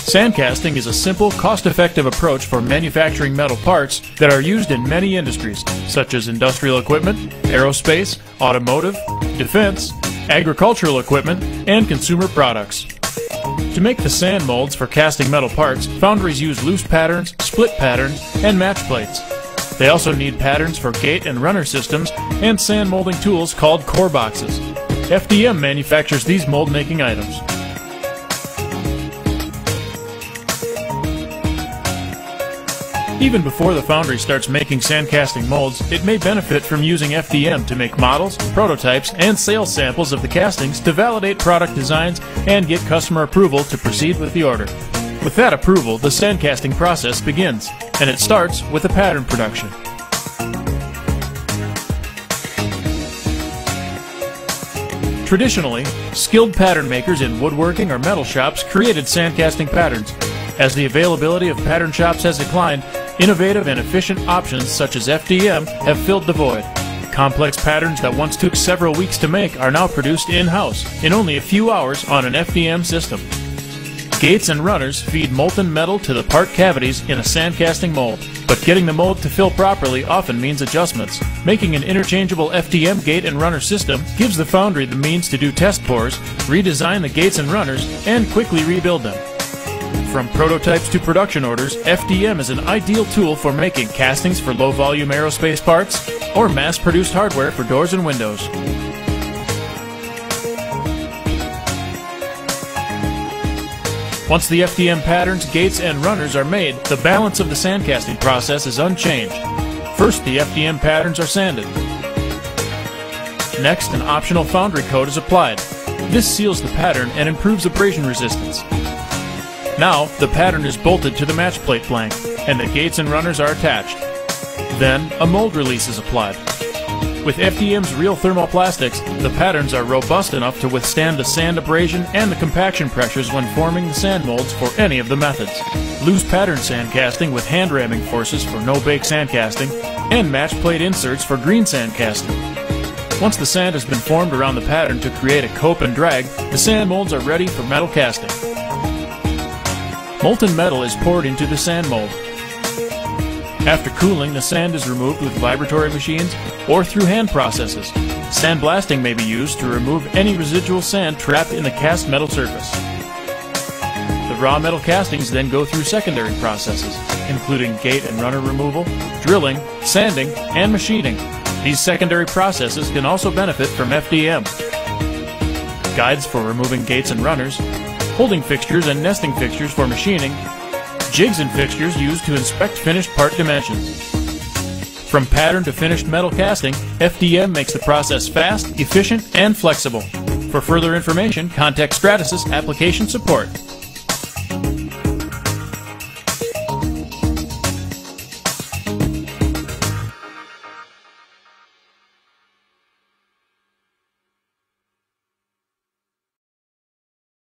Sandcasting is a simple, cost-effective approach for manufacturing metal parts that are used in many industries, such as industrial equipment, aerospace, automotive, defense, agricultural equipment, and consumer products. To make the sand molds for casting metal parts, foundries use loose patterns, split patterns, and match plates. They also need patterns for gate and runner systems and sand molding tools called core boxes. FDM manufactures these mold-making items. Even before the foundry starts making sandcasting molds, it may benefit from using FDM to make models, prototypes, and sales samples of the castings to validate product designs and get customer approval to proceed with the order. With that approval, the sandcasting process begins, and it starts with the pattern production. Traditionally, skilled pattern makers in woodworking or metal shops created sandcasting patterns. As the availability of pattern shops has declined, innovative and efficient options such as FDM have filled the void. Complex patterns that once took several weeks to make are now produced in-house in only a few hours on an FDM system. Gates and runners feed molten metal to the part cavities in a sandcasting mold, but getting the mold to fill properly often means adjustments. Making an interchangeable FDM gate and runner system gives the foundry the means to do test pours, redesign the gates and runners, and quickly rebuild them. From prototypes to production orders, FDM is an ideal tool for making castings for low-volume aerospace parts or mass-produced hardware for doors and windows. Once the FDM patterns, gates, and runners are made, the balance of the sandcasting process is unchanged. First, the FDM patterns are sanded. Next, an optional foundry coat is applied. This seals the pattern and improves abrasion resistance. Now, the pattern is bolted to the match plate blank, and the gates and runners are attached. Then, a mold release is applied. With FDM's real thermoplastics, the patterns are robust enough to withstand the sand abrasion and the compaction pressures when forming the sand molds for any of the methods. Loose pattern sandcasting with hand ramming forces for no-bake sandcasting, and match plate inserts for green sandcasting. Once the sand has been formed around the pattern to create a cope and drag, the sand molds are ready for metal casting. Molten metal is poured into the sand mold. After cooling, the sand is removed with vibratory machines or through hand processes. Sandblasting may be used to remove any residual sand trapped in the cast metal surface. The raw metal castings then go through secondary processes, including gate and runner removal, drilling, sanding, and machining. These secondary processes can also benefit from FDM. Guides for removing gates and runners, holding fixtures and nesting fixtures for machining, jigs and fixtures used to inspect finished part dimensions. From pattern to finished metal casting, FDM makes the process fast, efficient, and flexible. For further information, contact Stratasys Application Support.